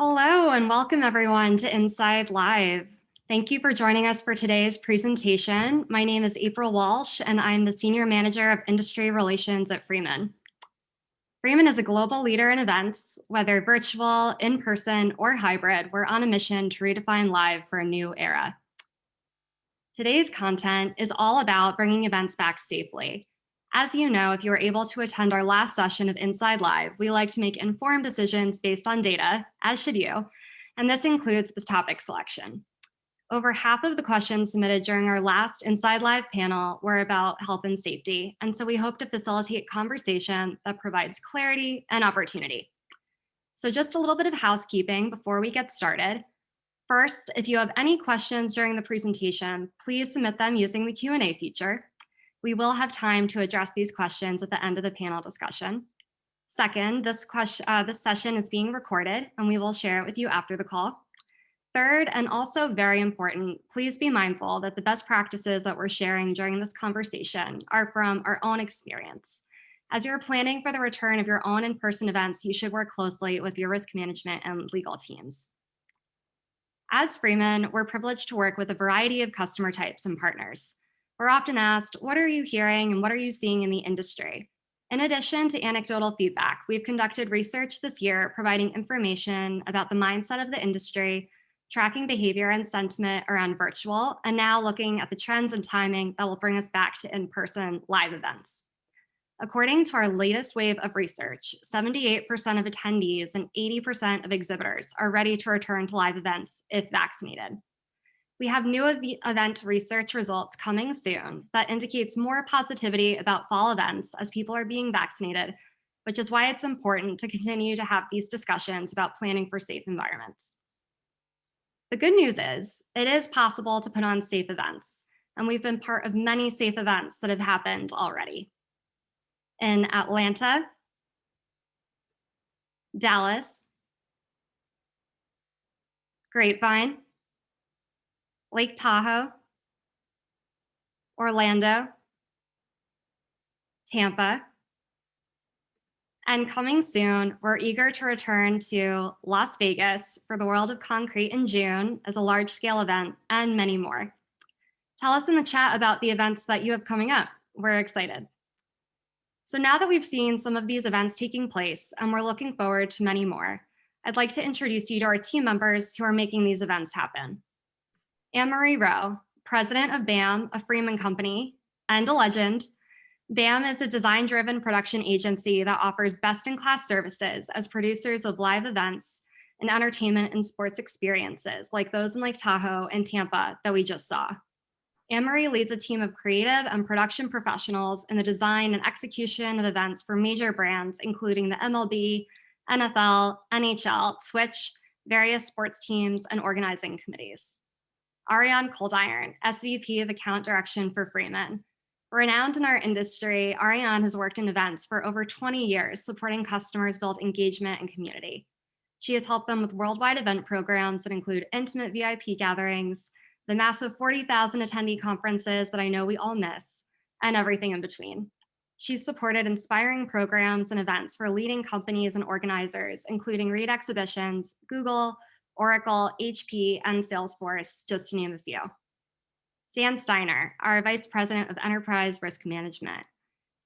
Hello and welcome everyone to Inside Live. Thank you for joining us for today's presentation. My name is April Walsh and I'm the Senior Manager of Industry Relations at Freeman. Freeman is a global leader in events, whether virtual, in-person, or hybrid. We're on a mission to redefine live for a new era. Today's content is all about bringing events back safely. As you know, if you were able to attend our last session of Inside Live, we like to make informed decisions based on data, as should you, and this includes this topic selection. Over half of the questions submitted during our last Inside Live panel were about health and safety, and so we hope to facilitate conversation that provides clarity and opportunity. So just a little bit of housekeeping before we get started. First, if you have any questions during the presentation, please submit them using the Q&A feature. We will have time to address these questions at the end of the panel discussion. Second, this session is being recorded and we will share it with you after the call. Third, and also very important, please be mindful that the best practices that we're sharing during this conversation are from our own experience. As you're planning for the return of your own in-person events, you should work closely with your risk management and legal teams. As Freeman, we're privileged to work with a variety of customer types and partners. We're often asked, what are you hearing and what are you seeing in the industry? In addition to anecdotal feedback, we've conducted research this year providing information about the mindset of the industry, tracking behavior and sentiment around virtual, and now looking at the trends and timing that will bring us back to in-person live events. According to our latest wave of research, 78% of attendees and 80% of exhibitors are ready to return to live events if vaccinated. We have new event research results coming soon that indicates more positivity about fall events as people are being vaccinated, which is why it's important to continue to have these discussions about planning for safe environments. The good news is it is possible to put on safe events, and we've been part of many safe events that have happened already. In Atlanta, Dallas, Grapevine, Lake Tahoe, Orlando, Tampa, and coming soon, we're eager to return to Las Vegas for the World of Concrete in June as a large-scale event, and many more. Tell us in the chat about the events that you have coming up. We're excited. So now that we've seen some of these events taking place, and we're looking forward to many more, I'd like to introduce you to our team members who are making these events happen. Anne-Marie Rowe, president of BAM, a Freeman company, and a legend. BAM is a design-driven production agency that offers best-in-class services as producers of live events and entertainment and sports experiences like those in Lake Tahoe and Tampa that we just saw. Anne-Marie leads a team of creative and production professionals in the design and execution of events for major brands, including the MLB, NFL, NHL, Twitch, various sports teams, and organizing committees. Ariane Coldiron, SVP of Account Direction for Freeman. Renowned in our industry, Ariane has worked in events for over 20 years, supporting customers build engagement and community. She has helped them with worldwide event programs that include intimate VIP gatherings, the massive 40,000 attendee conferences that I know we all miss, and everything in between. She's supported inspiring programs and events for leading companies and organizers, including Reed Exhibitions, Google, Oracle, HP, and Salesforce, just to name a few. Dan Steiner, our Vice President of Enterprise Risk Management.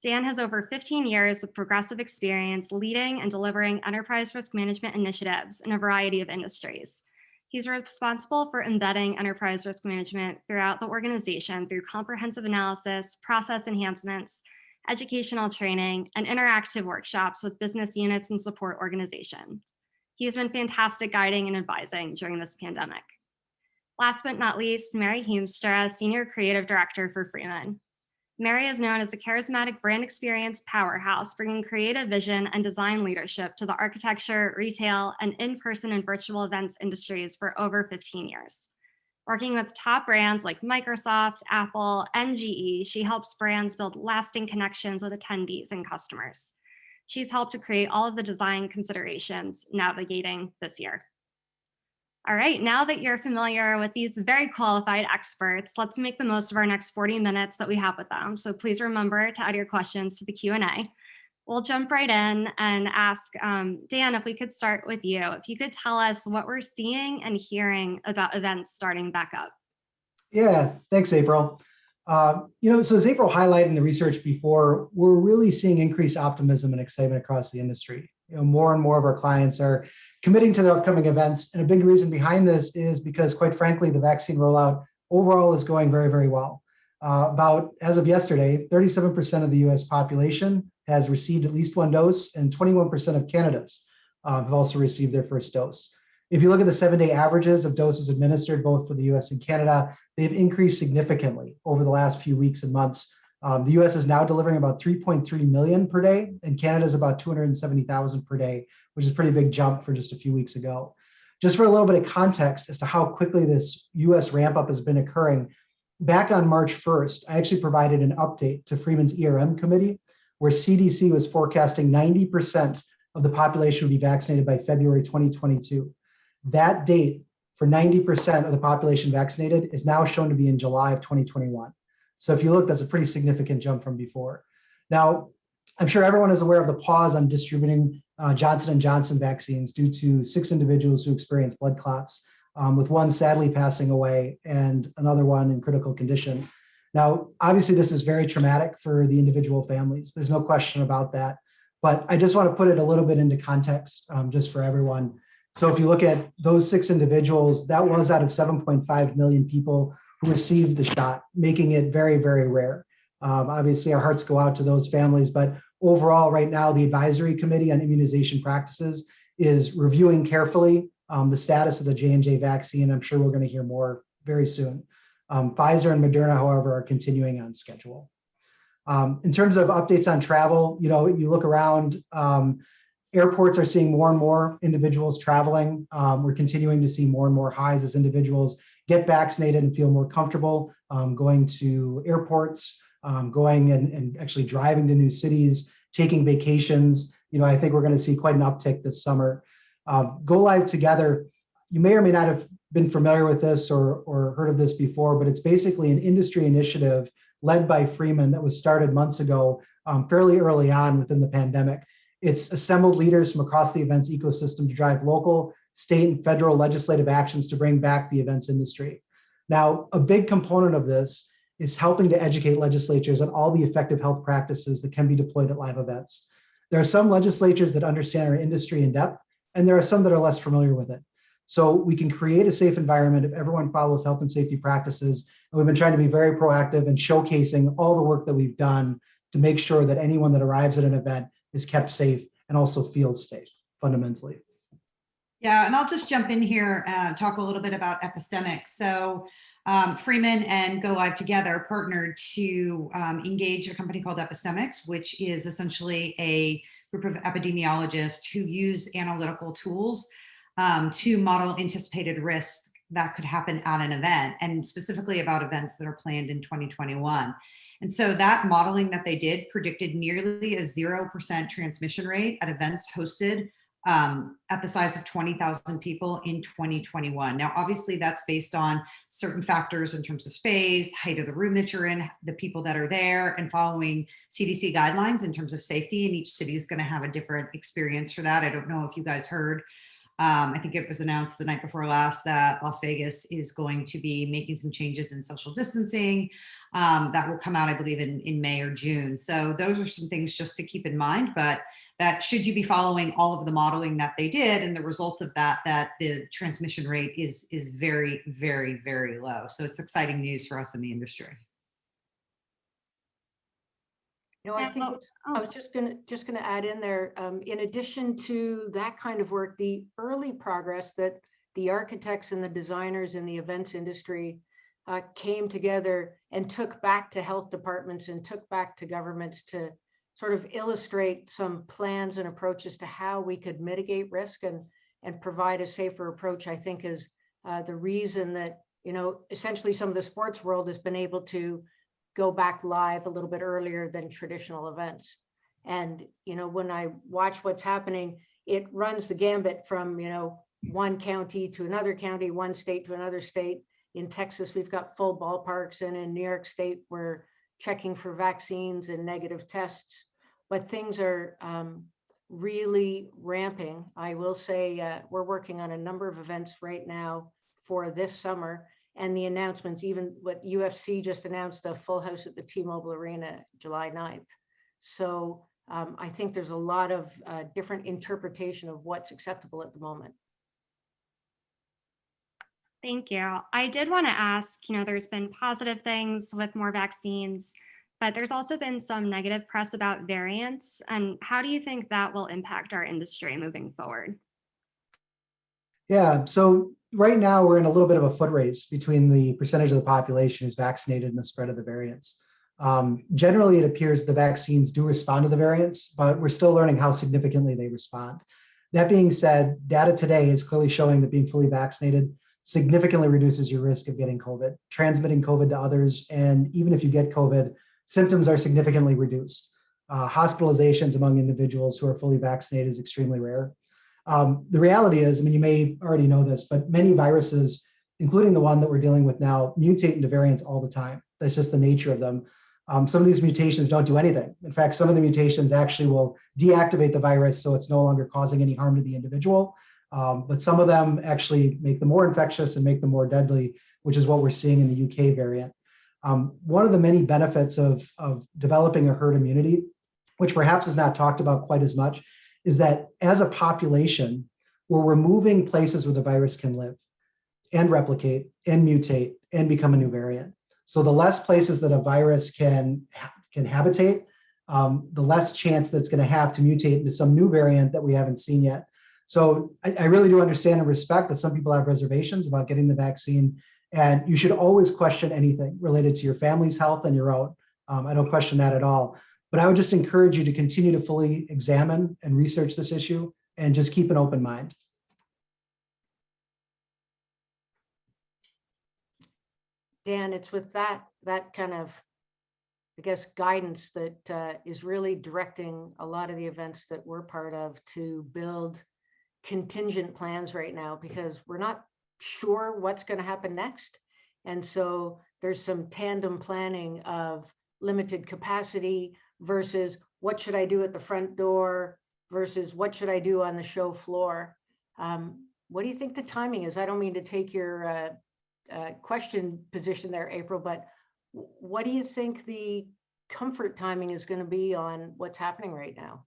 Dan has over 15 years of progressive experience leading and delivering enterprise risk management initiatives in a variety of industries. He's responsible for embedding enterprise risk management throughout the organization through comprehensive analysis, process enhancements, educational training, and interactive workshops with business units and support organizations. He has been fantastic guiding and advising during this pandemic. Last but not least, Mary Heemstra, Senior Creative Director for Freeman. Mary is known as a charismatic brand experience powerhouse, bringing creative vision and design leadership to the architecture, retail, and in-person and virtual events industries for over 15 years. Working with top brands like Microsoft, Apple, and GE, she helps brands build lasting connections with attendees and customers. She's helped to create all of the design considerations navigating this year. All right, now that you're familiar with these very qualified experts, let's make the most of our next 40 minutes that we have with them. So please remember to add your questions to the Q&A. We'll jump right in and ask Dan, if we could start with you. If you could tell us what we're seeing and hearing about events starting back up. Yeah, thanks, April. So as April highlighted in the research before, we're really seeing increased optimism and excitement across the industry. More and more of our clients are committing to the upcoming events, and a big reason behind this is because, quite frankly, the vaccine rollout overall is going very, very well. As of yesterday, 37% of the U.S. population has received at least one dose, and 21% of Canada's have also received their first dose. If you look at the 7-day averages of doses administered both for the US and Canada, they've increased significantly over the last few weeks and months. The US is now delivering about 3.3 million per day, and Canada is about 270,000 per day, which is a pretty big jump for just a few weeks ago. Just for a little bit of context as to how quickly this US ramp up has been occurring, back on March 1st, I actually provided an update to Freeman's ERM committee, where CDC was forecasting 90% of the population would be vaccinated by February 2022. That date for 90% of the population vaccinated is now shown to be in July of 2021. So if you look, that's a pretty significant jump from before. Now, I'm sure everyone is aware of the pause on distributing Johnson & Johnson vaccines due to 6 individuals who experienced blood clots, with one sadly passing away and another one in critical condition. Now, obviously, this is very traumatic for the individual families. There's no question about that. But I just want to put it a little bit into context just for everyone. So if you look at those 6 individuals, that was out of 7.5 million people who received the shot, making it very, very rare. Obviously, our hearts go out to those families, but overall, right now, the Advisory Committee on Immunization Practices is reviewing carefully the status of the J&J vaccine. I'm sure we're going to hear more very soon. Pfizer and Moderna, however, are continuing on schedule. In terms of updates on travel, you look around, airports are seeing more and more individuals traveling. We're continuing to see more and more highs as individuals get vaccinated and feel more comfortable going to airports, going and actually driving to new cities, taking vacations. I think we're going to see quite an uptick this summer. Go Live Together, you may or may not have been familiar with this or heard of this before, but it's basically an industry initiative led by Freeman that was started months ago, fairly early on within the pandemic. It's assembled leaders from across the events ecosystem to drive local, state, and federal legislative actions to bring back the events industry. Now, a big component of this is helping to educate legislatures on all the effective health practices that can be deployed at live events. There are some legislatures that understand our industry in depth, and there are some that are less familiar with it. So we can create a safe environment if everyone follows health and safety practices. And we've been trying to be very proactive in showcasing all the work that we've done to make sure that anyone that arrives at an event is kept safe and also feels safe fundamentally. Yeah, and I'll just jump in here and talk a little bit about epistemics. So Freeman and Go Live Together partnered to engage a company called Epistemics, which is essentially a group of epidemiologists who use analytical tools to model anticipated risks that could happen at an event, and specifically about events that are planned in 2021. And so that modeling that they did predicted nearly a 0% transmission rate at events hosted at the size of 20,000 people in 2021. Now, obviously, that's based on certain factors in terms of space, height of the room that you're in, the people that are there, and following CDC guidelines in terms of safety. And each city is going to have a different experience for that. I don't know if you guys heard. I think it was announced the night before last that Las Vegas is going to be making some changes in social distancing that will come out, I believe, in May or June. So those are some things just to keep in mind, but that should you be following all of the modeling that they did and the results of that the transmission rate is very, very, very low. So it's exciting news for us in the industry. I think I was just gonna add in there, in addition to that kind of work, the early progress that the architects and the designers in the events industry came together and took back to health departments and took back to governments to sort of illustrate some plans and approaches to how we could mitigate risk and provide a safer approach, I think is the reason that, essentially some of the sports world has been able to go back live a little bit earlier than traditional events. And, when I watch what's happening, it runs the gambit from, one county to another county, one state to another state. In Texas, we've got full ballparks, and in New York State, we're checking for vaccines and negative tests. but things are really ramping. I will say we're working on a number of events right now for this summer, and the announcements, even what UFC just announced, a full house at the T-Mobile Arena, July 9th. So I think there's a lot of different interpretation of what's acceptable at the moment. Thank you. I did want to ask, there's been positive things with more vaccines, but there's also been some negative press about variants. And how do you think that will impact our industry moving forward? Yeah, so right now we're in a little bit of a foot race between the percentage of the population who's vaccinated and the spread of the variants. Generally, it appears the vaccines do respond to the variants, but we're still learning how significantly they respond. That being said, data today is clearly showing that being fully vaccinated significantly reduces your risk of getting COVID, transmitting COVID to others, and even if you get COVID, symptoms are significantly reduced. Hospitalizations among individuals who are fully vaccinated is extremely rare. The reality is, you may already know this, but many viruses, including the one that we're dealing with now, mutate into variants all the time. That's just the nature of them. Some of these mutations don't do anything. In fact, some of the mutations actually will deactivate the virus so it's no longer causing any harm to the individual. But some of them actually make them more infectious and make them more deadly, which is what we're seeing in the UK variant. One of the many benefits of developing a herd immunity, which perhaps is not talked about quite as much, is that as a population, we're removing places where the virus can live and replicate and mutate and become a new variant. So the less places that a virus can habitate, the less chance that's going to have to mutate into some new variant that we haven't seen yet. So I really do understand and respect that some people have reservations about getting the vaccine, and you should always question anything related to your family's health and your own. I don't question that at all. But I would just encourage you to continue to fully examine and research this issue and just keep an open mind. Dan, it's with that kind of, I guess, guidance that is really directing a lot of the events that we're part of to build contingent plans right now, because we're not sure what's going to happen next. And so there's some tandem planning of limited capacity versus what should I do at the front door versus what should I do on the show floor. What do you think the timing is? I don't mean to take your question position there, April, but what do you think the comfort timing is going to be on what's happening right now?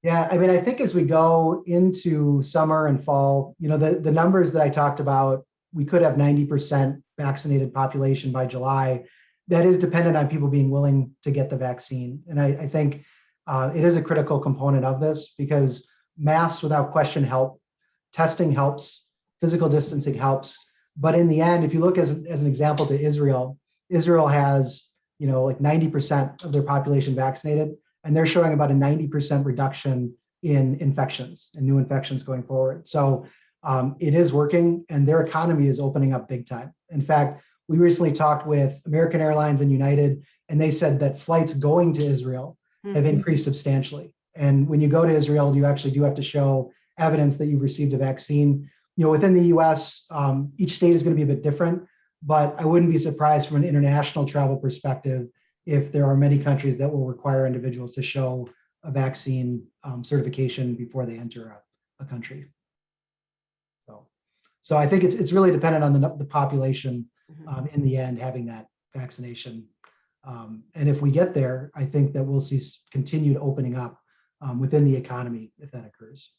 Yeah, I think as we go into summer and fall, the numbers that I talked about, we could have 90% vaccinated population by July. That is dependent on people being willing to get the vaccine. And I think it is a critical component of this, because masks without question help, testing helps, physical distancing helps. But in the end, if you look as an example to Israel has, like 90% of their population vaccinated, and they're showing about a 90% reduction in infections and new infections going forward. So it is working, and their economy is opening up big time. In fact, we recently talked with American Airlines and United, and they said that flights going to Israel have increased substantially. And when you go to Israel, you actually do have to show evidence that you've received a vaccine. Within the US, each state is going to be a bit different, but I wouldn't be surprised from an international travel perspective if there are many countries that will require individuals to show a vaccine certification before they enter a country. So I think it's really dependent on the population in the end having that vaccination. And if we get there, I think that we'll see continued opening up within the economy if that occurs.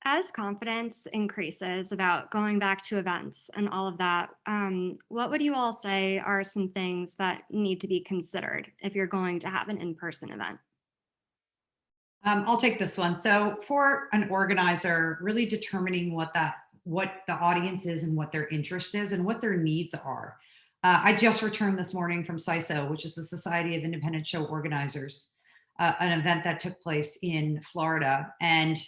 As confidence increases about going back to events and all of that, what would you all say are some things that need to be considered if you're going to have an in-person event? I'll take this one. So for an organizer, really determining what the audience is and what their interest is and what their needs are. I just returned this morning from SISO, which is the Society of Independent Show Organizers, an event that took place in Florida. And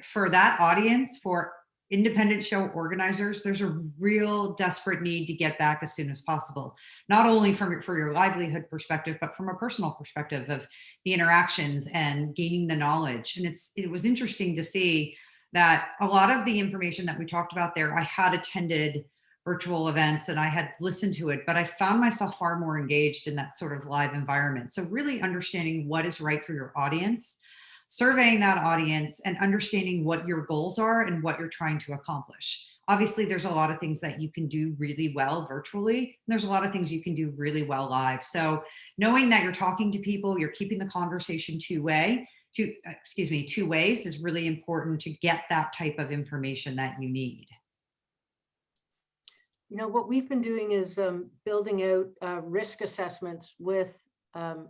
for that audience, for independent show organizers, there's a real desperate need to get back as soon as possible, not only for your livelihood perspective, but from a personal perspective of the interactions and gaining the knowledge. And it was interesting to see that a lot of the information that we talked about there, I had attended virtual events and I had listened to it, but I found myself far more engaged in that sort of live environment. So really understanding what is right for your audience, surveying that audience, and understanding what your goals are and what you're trying to accomplish. Obviously, there's a lot of things that you can do really well virtually. And there's a lot of things you can do really well live. So knowing that you're talking to people, you're keeping the conversation two ways is really important to get that type of information that you need. You know, what we've been doing is building out risk assessments with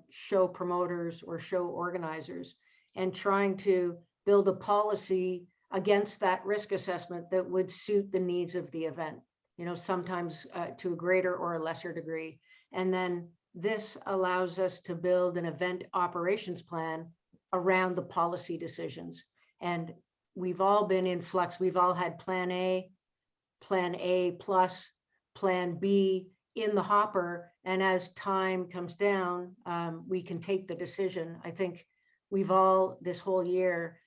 show promoters or show organizers, and trying to build a policy against that risk assessment that would suit the needs of the event, you know, sometimes to a greater or a lesser degree. And then this allows us to build an event operations plan around the policy decisions. And we've all been in flux. We've all had plan A plus, plan B in the hopper. And as time comes down, we can take the decision. I think we've all this whole year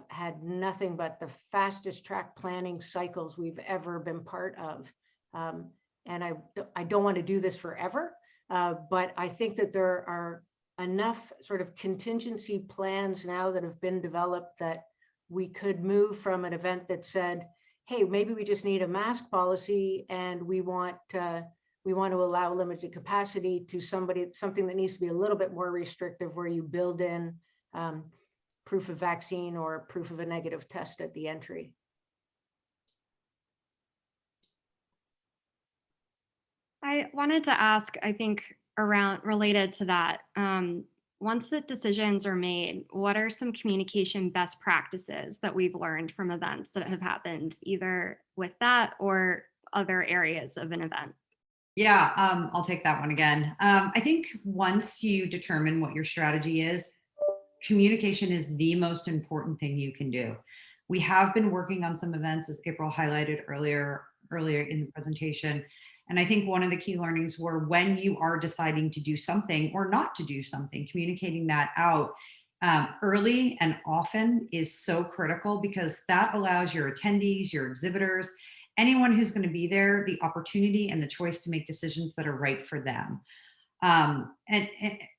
had nothing but the fastest track planning cycles we've ever been part of. And I don't want to do this forever, but I think that there are enough sort of contingency plans now that have been developed that we could move from an event that said, hey, maybe we just need a mask policy and we want to allow limited capacity, to something that needs to be a little bit more restrictive, where you build in proof of vaccine or proof of a negative test at the entry. I wanted to ask, I think related to that, once the decisions are made, what are some communication best practices that we've learned from events that have happened either with that or other areas of an event? Yeah, I'll take that one again. I think once you determine what your strategy is, communication is the most important thing you can do. We have been working on some events, as April highlighted earlier in the presentation. And I think one of the key learnings were, when you are deciding to do something or not to do something, communicating that out early and often is so critical, because that allows your attendees, your exhibitors, anyone who's going to be there, the opportunity and the choice to make decisions that are right for them. And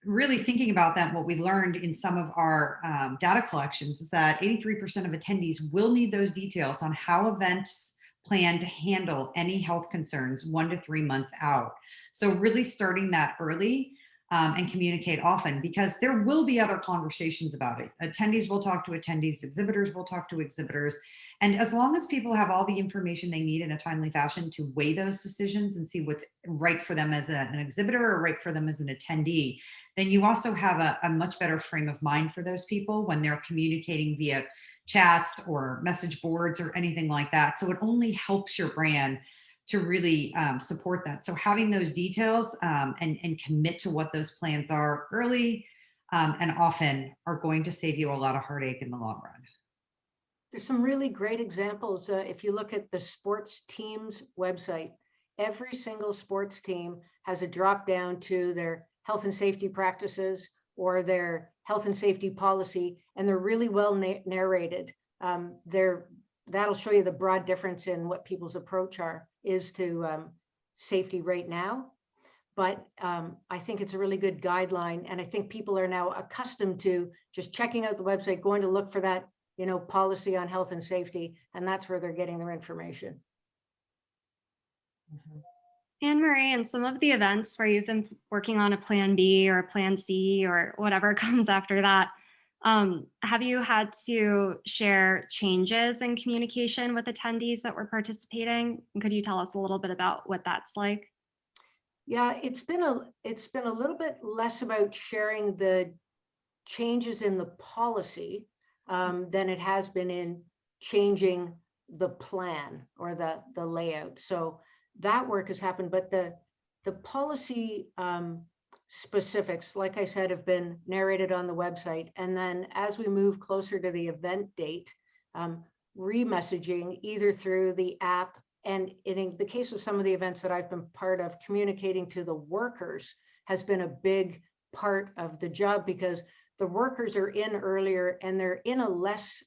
really thinking about that, what we've learned in some of our data collections is that 83% of attendees will need those details on how events plan to handle any health concerns 1 to 3 months out. So really starting that early and communicate often, because there will be other conversations about it. Attendees will talk to attendees, exhibitors will talk to exhibitors. And as long as people have all the information they need in a timely fashion to weigh those decisions and see what's right for them as an exhibitor or right for them as an attendee, then you also have a much better frame of mind for those people when they're communicating via chats or message boards or anything like that. So it only helps your brand to really support that. So having those details and commit to what those plans are early and often are going to save you a lot of heartache in the long run. There's some really great examples. If you look at the sports teams website, every single sports team has a drop down to their health and safety practices or their health and safety policy, and they're really well narrated. That'll show you the broad difference in what people's approach is to safety right now. But I think it's a really good guideline, and I think people are now accustomed to just checking out the website, going to look for that, policy on health and safety, and that's where they're getting their information. Mm-hmm. Anne-Marie, in some of the events where you've been working on a plan B or a plan C or whatever comes after that, have you had to share changes in communication with attendees that were participating? And could you tell us a little bit about what that's like? Yeah, it's been a little bit less about sharing the changes in the policy than it has been in changing the plan or the layout. So that work has happened, but the policy specifics, like I said, have been narrated on the website. And then as we move closer to the event date, re-messaging either through the app, and in the case of some of the events that I've been part of, communicating to the workers has been a big part of the job, because the workers are in earlier and they're in a less,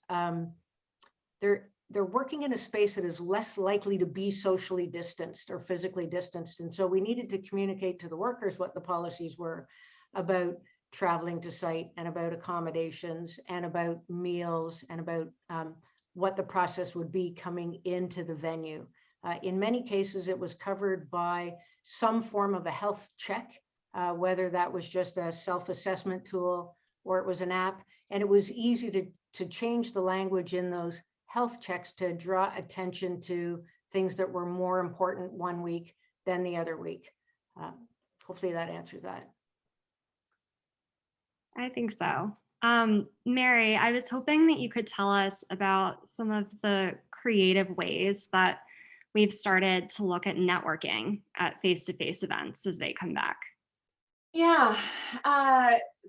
they're they're working in a space that is less likely to be socially distanced or physically distanced. And so we needed to communicate to the workers what the policies were about traveling to site and about accommodations and about meals and about what the process would be coming into the venue. In many cases, it was covered by some form of a health check, whether that was just a self-assessment tool or it was an app. And it was easy to change the language in those health checks to draw attention to things that were more important one week than the other week. Hopefully that answers that. I think so. Mary, I was hoping that you could tell us about some of the creative ways that we've started to look at networking at face-to-face events as they come back. Yeah,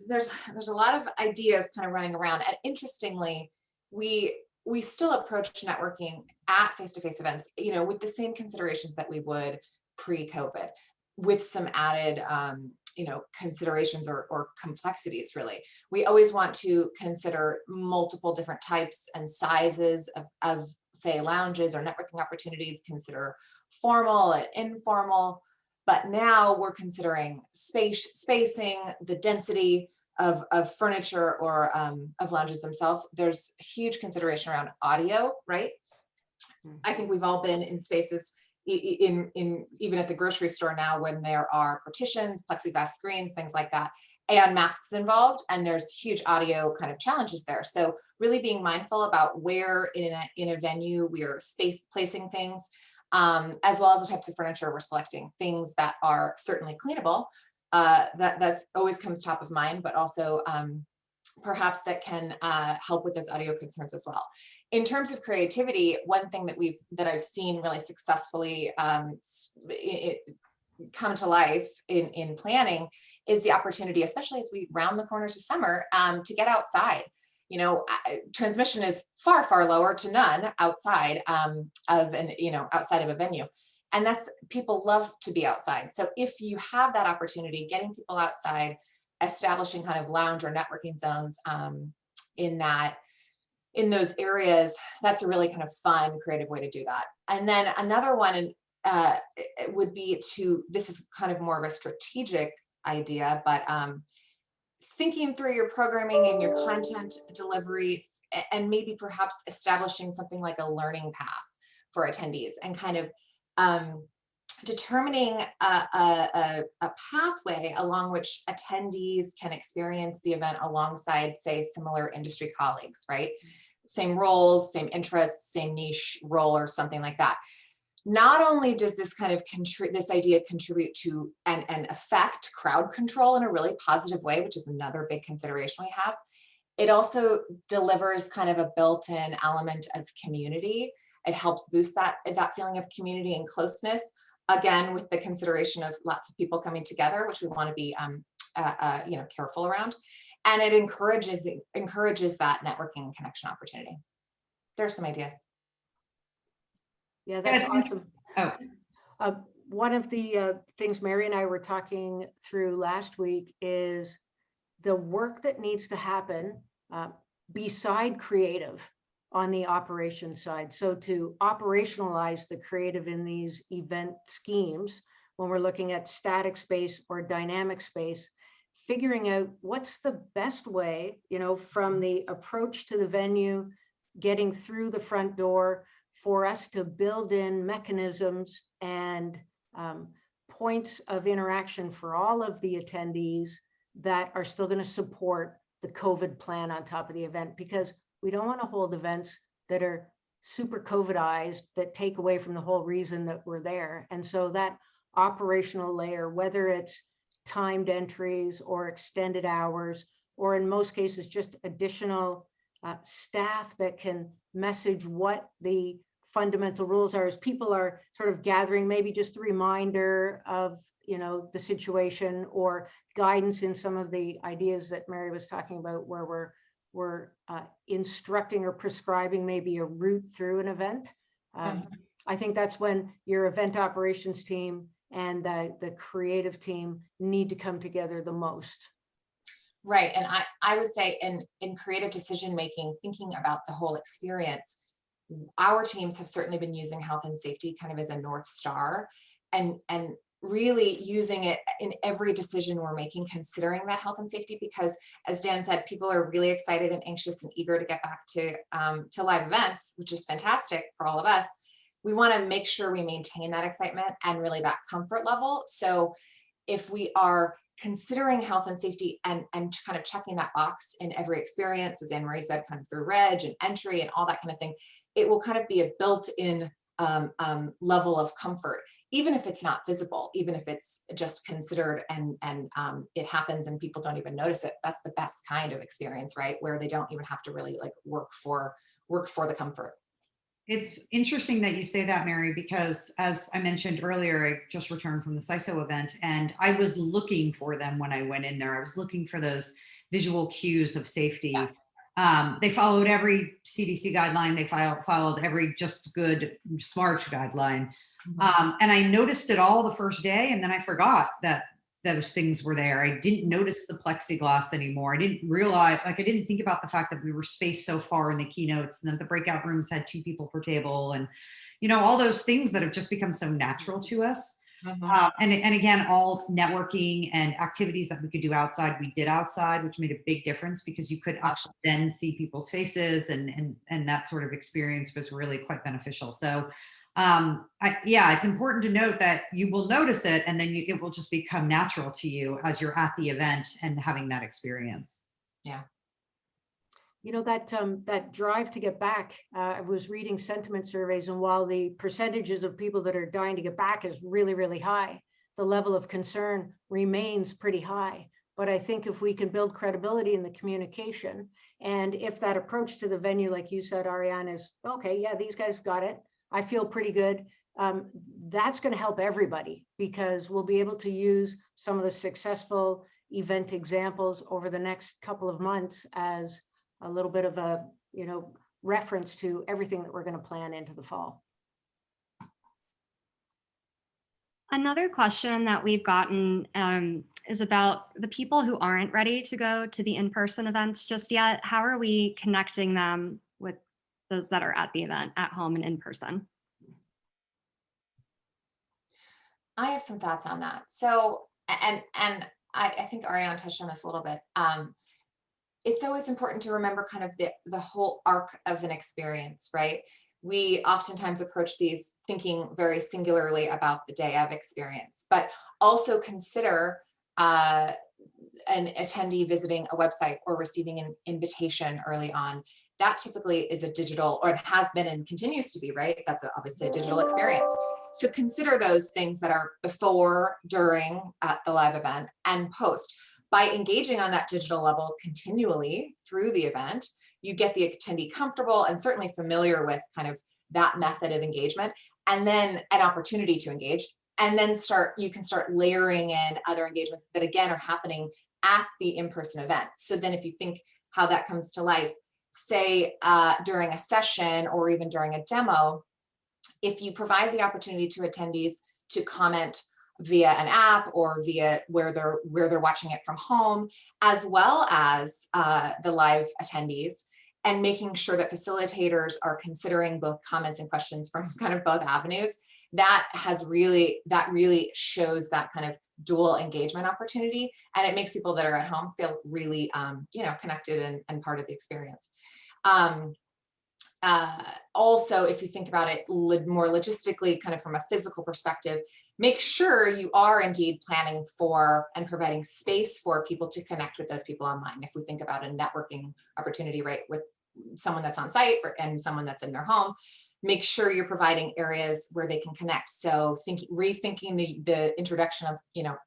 there's a lot of ideas kind of running around, and interestingly, we still approach networking at face-to-face events, with the same considerations that we would pre-COVID, with some added, considerations or complexities. Really, we always want to consider multiple different types and sizes of say lounges or networking opportunities. Consider formal and informal. But now we're considering spacing, the density of furniture or of lounges themselves. There's huge consideration around audio, right? I think we've all been in spaces in even at the grocery store now when there are partitions, plexiglass screens, things like that, and masks involved, and there's huge audio kind of challenges there. So really being mindful about where in a venue we are placing things. As well as the types of furniture we're selecting, things that are certainly cleanable, that's always comes top of mind, but also perhaps that can help with those audio concerns as well. In terms of creativity, one thing that I've seen really successfully come to life in planning is the opportunity, especially as we round the corners of summer, to get outside. Transmission is far, far lower to none outside outside of a venue. And people love to be outside. So if you have that opportunity, getting people outside, establishing kind of lounge or networking zones in those areas, that's a really kind of fun, creative way to do that. And then another one would be this is kind of more of a strategic idea, but thinking through your programming and your content delivery, and maybe perhaps establishing something like a learning path for attendees, and kind of determining a pathway along which attendees can experience the event alongside, say, similar industry colleagues, right? Same roles, same interests, same niche role, or something like that. Not only does this kind of this idea contribute to and affect crowd control in a really positive way, which is another big consideration we have, it also delivers kind of a built-in element of community. It helps boost that feeling of community and closeness, again, with the consideration of lots of people coming together, which we want to be careful around. And it encourages that networking and connection opportunity. There's some ideas. Yeah, that's awesome. Oh. One of the things Mary and I were talking through last week is the work that needs to happen beside creative on the operations side. So to operationalize the creative in these event schemes, when we're looking at static space or dynamic space, figuring out what's the best way, from the approach to the venue, getting through the front door, for us to build in mechanisms and points of interaction for all of the attendees that are still going to support the COVID plan on top of the event, because we don't want to hold events that are super COVIDized that take away from the whole reason that we're there. And so that operational layer, whether it's timed entries or extended hours, or in most cases, just additional staff that can message what the fundamental rules are as people are sort of gathering, maybe just a reminder of the situation, or guidance in some of the ideas that Mary was talking about, where we're instructing or prescribing maybe a route through an event. I think that's when your event operations team and the creative team need to come together the most. Right. And I would say in creative decision making, thinking about the whole experience, our teams have certainly been using health and safety kind of as a North Star, and really using it in every decision we're making, considering that health and safety, because as Dan said, people are really excited and anxious and eager to get back to live events, which is fantastic for all of us. We want to make sure we maintain that excitement and really that comfort level. So if we are considering health and safety and kind of checking that box in every experience, as Anne Marie said, kind of through reg and entry and all that kind of thing, it will kind of be a built-in level of comfort, even if it's not visible, even if it's just considered and it happens and people don't even notice it. That's the best kind of experience, right? Where they don't even have to really like work for the comfort. It's interesting that you say that, Mary, because as I mentioned earlier, I just returned from the CISO event and I was looking for them when I went in there. I was looking for those visual cues of safety. Yeah. They followed every CDC guideline. They followed every just good, smart guideline. Mm-hmm. And I noticed it all the first day, and then I forgot that those things were there. I didn't notice the plexiglass anymore. I didn't realize, like, I didn't think about the fact that we were spaced so far in the keynotes and that the breakout rooms had 2 people per table, and, you know, all those things that have just become so natural to us. Mm-hmm. And again, all networking and activities that we could do outside, we did outside, which made a big difference because you could actually then see people's faces, and that sort of experience was really quite beneficial. So yeah, it's important to note that you will notice it, and then it will just become natural to you as you're at the event and having that experience. Yeah. You know, that drive to get back, I was reading sentiment surveys, and while the percentages of people that are dying to get back is really, really high, the level of concern remains pretty high. But I think if we can build credibility in the communication, and if that approach to the venue, like you said, Ariane, is, okay, yeah, these guys got it, I feel pretty good, that's going to help everybody, because we'll be able to use some of the successful event examples over the next couple of months as a little bit of a, you know, reference to everything that we're going to plan into the fall. Another question that we've gotten is about the people who aren't ready to go to the in-person events just yet. How are we connecting them with those that are at the event at home and in person? I have some thoughts on that. So, and I think Ariane touched on this a little bit. It's always important to remember kind of the whole arc of an experience, right? We oftentimes approach these thinking very singularly about the day of experience, but also consider an attendee visiting a website or receiving an invitation early on. That typically is a digital, or it has been and continues to be, right? That's obviously a digital experience. So consider those things that are before, during, at the live event, and post. By engaging on that digital level continually through the event, you get the attendee comfortable and certainly familiar with kind of that method of engagement, and then an opportunity to engage. And then you can start layering in other engagements that again are happening at the in-person event. So then if you think how that comes to life, say during a session or even during a demo, if you provide the opportunity to attendees to comment via an app or via where they're watching it from home, as well as the live attendees, and making sure that facilitators are considering both comments and questions from kind of both avenues, that really shows that kind of dual engagement opportunity, and it makes people that are at home feel really connected and part of the experience. Also, if you think about it more logistically, kind of from a physical perspective, make sure you are indeed planning for and providing space for people to connect with those people online. If we think about a networking opportunity, right, with someone that's on site and someone that's in their home, make sure you're providing areas where they can connect. So rethinking the introduction of,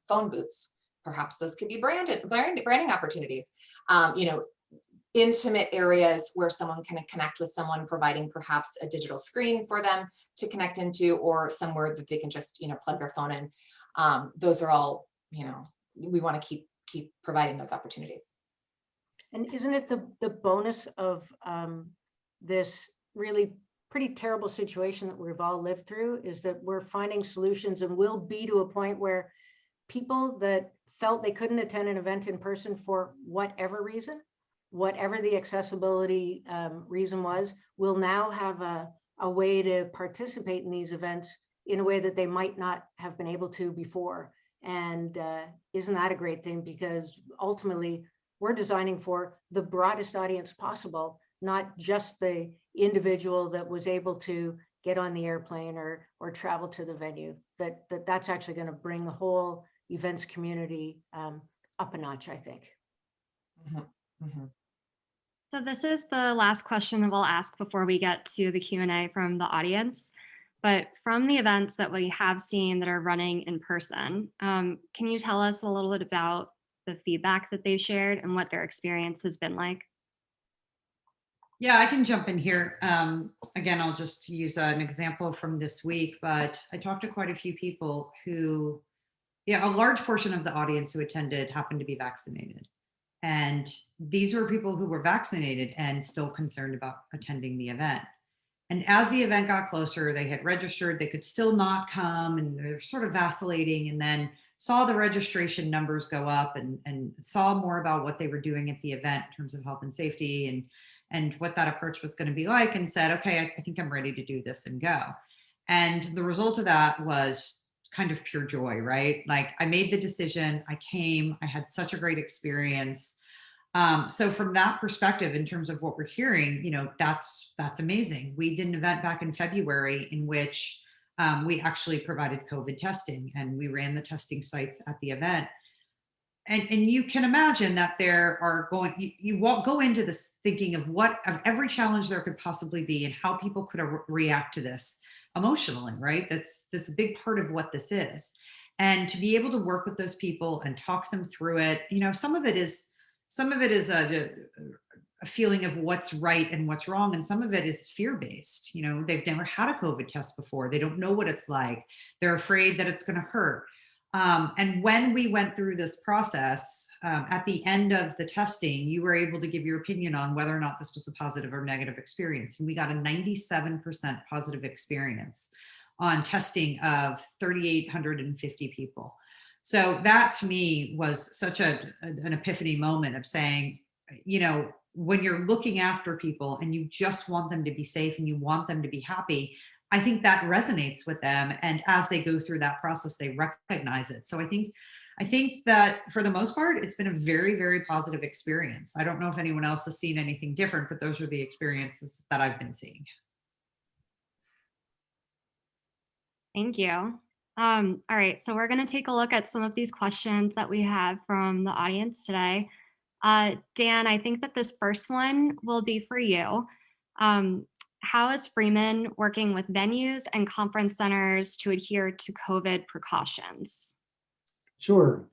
phone booths. Perhaps those could be branding opportunities. Intimate areas where someone can connect with someone, providing perhaps a digital screen for them to connect into, or somewhere that they can just, plug their phone in. Those are all, we want to keep providing those opportunities. And isn't it the bonus of this really pretty terrible situation that we've all lived through, is that we're finding solutions, and will be to a point where people that felt they couldn't attend an event in person for whatever reason whatever the accessibility reason was, will now have a way to participate in these events in a way that they might not have been able to before. And isn't that a great thing? Because ultimately, we're designing for the broadest audience possible, not just the individual that was able to get on the airplane or travel to the venue. That's actually going to bring the whole events community up a notch, I think. Mm-hmm. Mm-hmm. So this is the last question that we'll ask before we get to the Q&A from the audience. But from the events that we have seen that are running in person, can you tell us a little bit about the feedback that they've shared and what their experience has been like? Yeah, I can jump in here. Again, I'll just use an example from this week, but I talked to quite a few people who, a large portion of the audience who attended happened to be vaccinated. And these were people who were vaccinated and still concerned about attending the event. And as the event got closer, they had registered, they could still not come, and they're sort of vacillating, and then saw the registration numbers go up and saw more about what they were doing at the event in terms of health and safety and what that approach was going to be like, and said, okay, I think I'm ready to do this and go. And the result of that was kind of pure joy, right? Like, I made the decision, I came, I had such a great experience. So from that perspective, in terms of what we're hearing, that's amazing. We did an event back in February in which we actually provided COVID testing, and we ran the testing sites at the event. And you can imagine that there are you won't go into this thinking of every challenge there could possibly be and how people could react to this emotionally, right? That's a big part of what this is. And to be able to work with those people and talk them through it, some of it is a feeling of what's right and what's wrong. And some of it is fear-based. They've never had a COVID test before. They don't know what it's like. They're afraid that it's going to hurt. And when we went through this process, at the end of the testing, you were able to give your opinion on whether or not this was a positive or negative experience. And we got a 97% positive experience on testing of 3,850 people. So that to me was such an epiphany moment of saying, when you're looking after people and you just want them to be safe and you want them to be happy, I think that resonates with them. And as they go through that process, they recognize it. So I think that for the most part, it's been a very, very positive experience. I don't know if anyone else has seen anything different, but those are the experiences that I've been seeing. Thank you. All right, so we're going to take a look at some of these questions that we have from the audience today. Dan, I think that this first one will be for you. How is Freeman working with venues and conference centers to adhere to COVID precautions? Sure.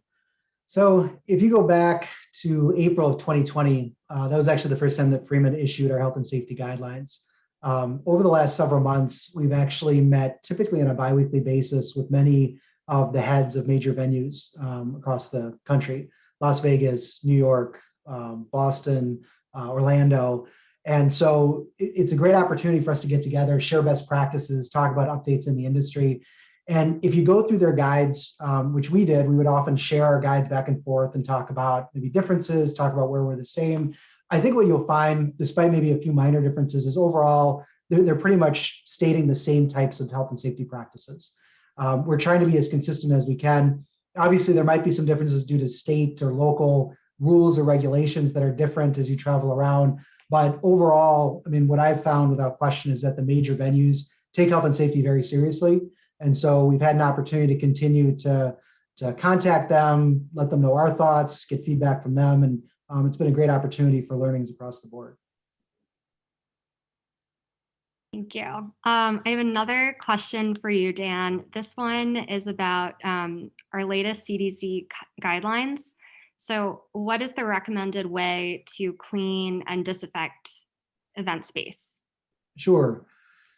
So if you go back to April of 2020, that was actually the first time that Freeman issued our health and safety guidelines. Over the last several months, we've actually met typically on a biweekly basis with many of the heads of major venues across the country: Las Vegas, New York, Boston, Orlando. And so it's a great opportunity for us to get together, share best practices, talk about updates in the industry. And if you go through their guides, which we did, we would often share our guides back and forth and talk about maybe differences, talk about where we're the same. I think what you'll find, despite maybe a few minor differences, is overall, they're pretty much stating the same types of health and safety practices. We're trying to be as consistent as we can. Obviously, there might be some differences due to state or local rules or regulations that are different as you travel around. But overall, I mean, what I've found without question is that the major venues take health and safety very seriously. And so we've had an opportunity to continue to contact them, let them know our thoughts, get feedback from them. And it's been a great opportunity for learnings across the board. Thank you. I have another question for you, Dan. This one is about our latest CDC guidelines. So what is the recommended way to clean and disinfect event space? Sure.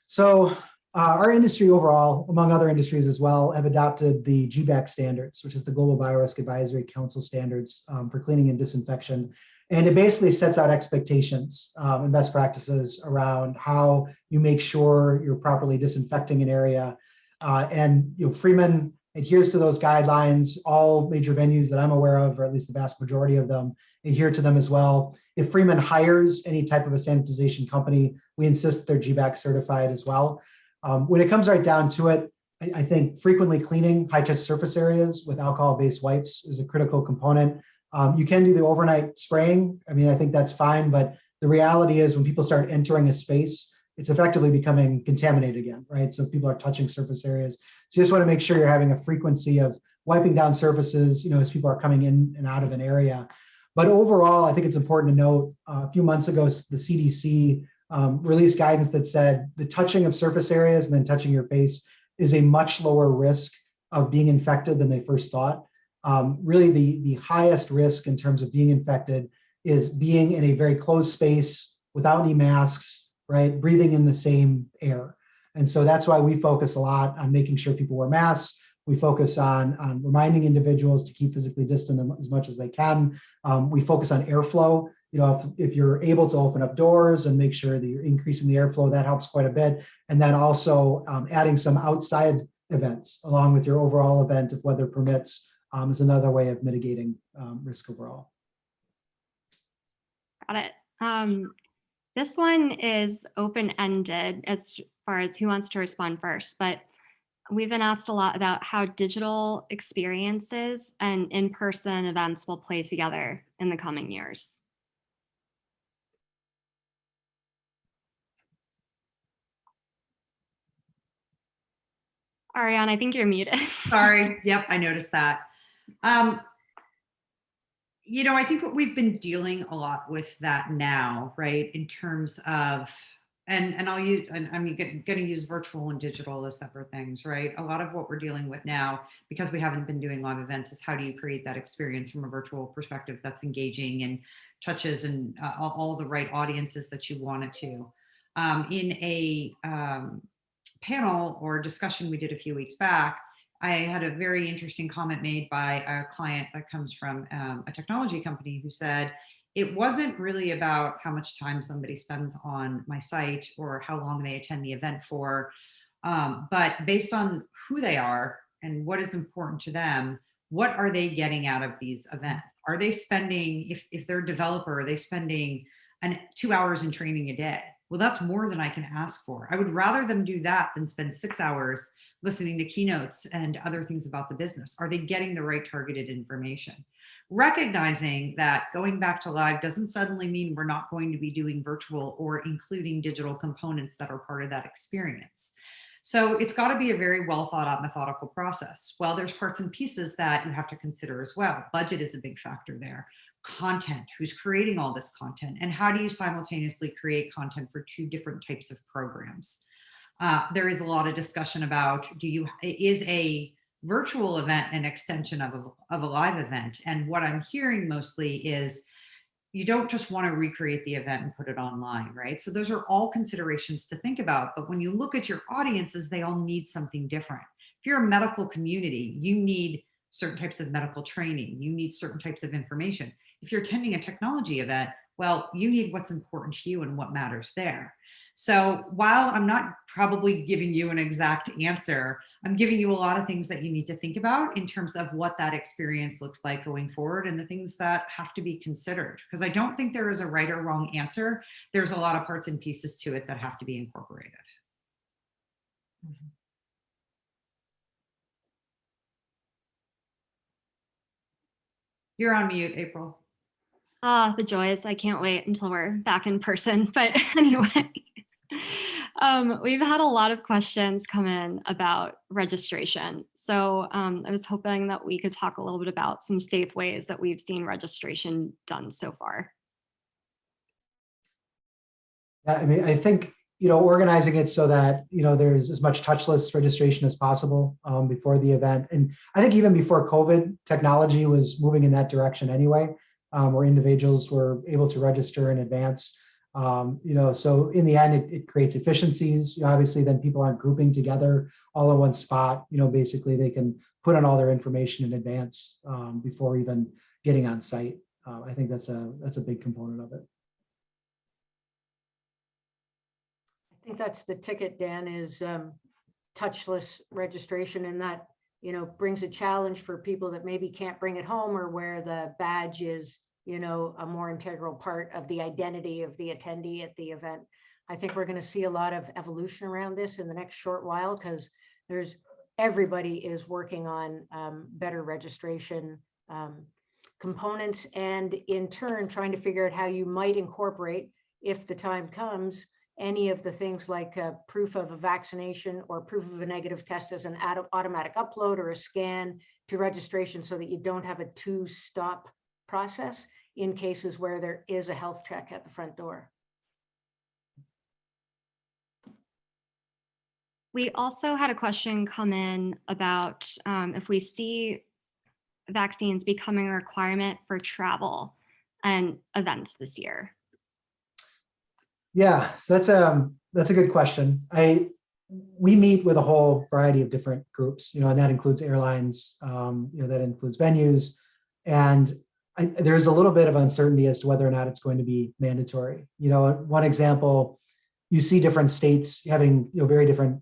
So our industry overall, among other industries as well, have adopted the GBAC standards, which is the Global Biorisk Advisory Council standards for cleaning and disinfection. And it basically sets out expectations and best practices around how you make sure you're properly disinfecting an area. And Freeman adheres to those guidelines. All major venues that I'm aware of, or at least the vast majority of them, adhere to them as well. If Freeman hires any type of a sanitization company, we insist they're GBAC certified as well. When it comes right down to it, I think frequently cleaning high-touch surface areas with alcohol-based wipes is a critical component. You can do the overnight spraying. I mean, I think that's fine, but the reality is when people start entering a space, it's effectively becoming contaminated again, right? So people are touching surface areas. So you just want to make sure you're having a frequency of wiping down surfaces, as people are coming in and out of an area. But overall, I think it's important to note, a few months ago, the CDC released guidance that said the touching of surface areas and then touching your face is a much lower risk of being infected than they first thought. Really, the highest risk in terms of being infected is being in a very closed space without any masks, right? Breathing in the same air. And so that's why we focus a lot on making sure people wear masks. We focus on reminding individuals to keep physically distant as much as they can. We focus on airflow. If you're able to open up doors and make sure that you're increasing the airflow, that helps quite a bit. And then also adding some outside events along with your overall event, if weather permits, is another way of mitigating risk overall. Got it. This one is open-ended as far as who wants to respond first, but we've been asked a lot about how digital experiences and in-person events will play together in the coming years. Ariane, I think you're muted. Sorry. Yep, I noticed that. I think what we've been dealing a lot with that now, right, in terms of, and I'm going to use virtual and digital as separate things, right? A lot of what we're dealing with now, because we haven't been doing live events, is how do you create that experience from a virtual perspective that's engaging and touches and all the right audiences that you want it to. In a panel or discussion we did a few weeks back, I had a very interesting comment made by a client that comes from a technology company who said, it wasn't really about how much time somebody spends on my site or how long they attend the event for, but based on who they are and what is important to them, what are they getting out of these events? Are they spending, if they're a developer, are they spending 2 hours in training a day? Well, that's more than I can ask for. I would rather them do that than spend 6 hours listening to keynotes and other things about the business. Are they getting the right targeted information? Recognizing that going back to live doesn't suddenly mean we're not going to be doing virtual or including digital components that are part of that experience. So it's got to be a very well thought out methodical process. Well, there's parts and pieces that you have to consider as well. Budget is a big factor there. Content, who's creating all this content, and how do you simultaneously create content for two different types of programs? There is a lot of discussion about, is a virtual event an extension of a live event? And what I'm hearing mostly is you don't just want to recreate the event and put it online, right? So those are all considerations to think about. But when you look at your audiences, they all need something different. If you're a medical community, you need certain types of medical training. You need certain types of information. If you're attending a technology event, well, you need what's important to you and what matters there. So while I'm not probably giving you an exact answer, I'm giving you a lot of things that you need to think about in terms of what that experience looks like going forward and the things that have to be considered. Because I don't think there is a right or wrong answer. There's a lot of parts and pieces to it that have to be incorporated. You're on mute, April. The joys. I can't wait until we're back in person. But anyway, we've had a lot of questions come in about registration. So I was hoping that we could talk a little bit about some safe ways that we've seen registration done so far. Yeah, I mean, I think, organizing it so that, there's as much touchless registration as possible before the event. And I think even before COVID, technology was moving in that direction anyway, where individuals were able to register in advance. So in the end, it creates efficiencies. Obviously, then people aren't grouping together all in one spot. Basically, they can put on all their information in advance before even getting on site. I think that's a big component of it. I think that's the ticket, Dan, is touchless registration, and that brings a challenge for people that maybe can't bring it home, or where the badge is, a more integral part of the identity of the attendee at the event. I think we're going to see a lot of evolution around this in the next short while, because everybody is working on better registration components, and in turn trying to figure out how you might incorporate, if the time comes, any of the things like proof of a vaccination or proof of a negative test as an automatic upload or a scan to registration, so that you don't have a two-stop process in cases where there is a health check at the front door. We also had a question come in about if we see vaccines becoming a requirement for travel and events this year. Yeah, so that's a good question. We meet with a whole variety of different groups, and that includes airlines, that includes venues, and there's a little bit of uncertainty as to whether or not it's going to be mandatory. One example, you see different states having very different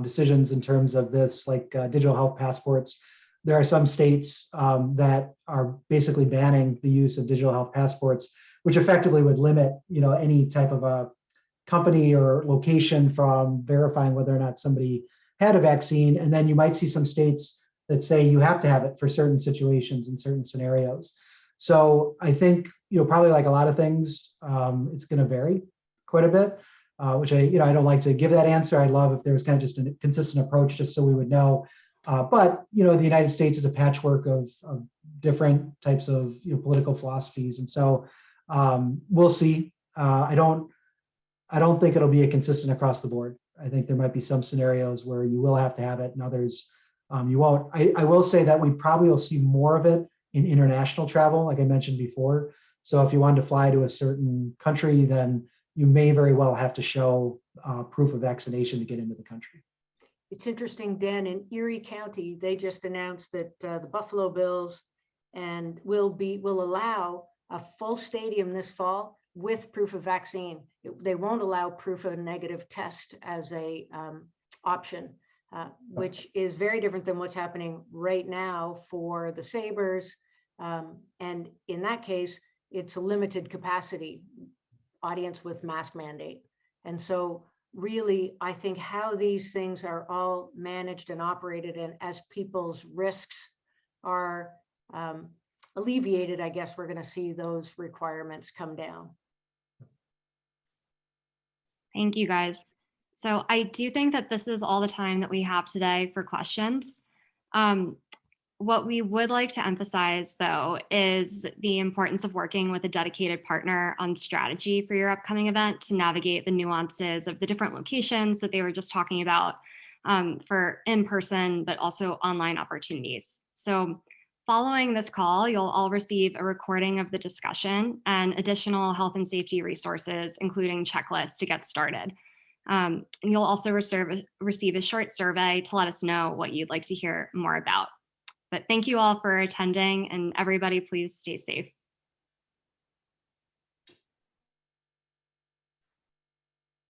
decisions in terms of this, like digital health passports. There are some states that are basically banning the use of digital health passports, which effectively would limit, any type of a company or location from verifying whether or not somebody had a vaccine. And then you might see some states that say you have to have it for certain situations and certain scenarios. So I think, probably like a lot of things, it's going to vary quite a bit, which I don't like to give that answer. I'd love if there was kind of just a consistent approach, just so we would know. But the United States is a patchwork of different types of political philosophies, and so we'll see. I don't think it'll be a consistent across the board. I think there might be some scenarios where you will have to have it, and others you won't. I will say that we probably will see more of it in international travel, like I mentioned before. So if you wanted to fly to a certain country, then you may very well have to show proof of vaccination to get into the country. It's interesting, Dan, in Erie County, they just announced that the Buffalo Bills will allow a full stadium this fall with proof of vaccine. They won't allow proof of a negative test as a option, which is very different than what's happening right now for the Sabres. And in that case, it's a limited capacity audience with mask mandate. And so really, I think how these things are all managed and operated, and as people's risks are alleviated, I guess we're going to see those requirements come down. Thank you, guys. So I do think that this is all the time that we have today for questions. What we would like to emphasize, though, is the importance of working with a dedicated partner on strategy for your upcoming event to navigate the nuances of the different locations that they were just talking about for in-person, but also online opportunities. So following this call, you'll all receive a recording of the discussion and additional health and safety resources, including checklists to get started. And you'll also receive a short survey to let us know what you'd like to hear more about. But thank you all for attending, and everybody, please stay safe.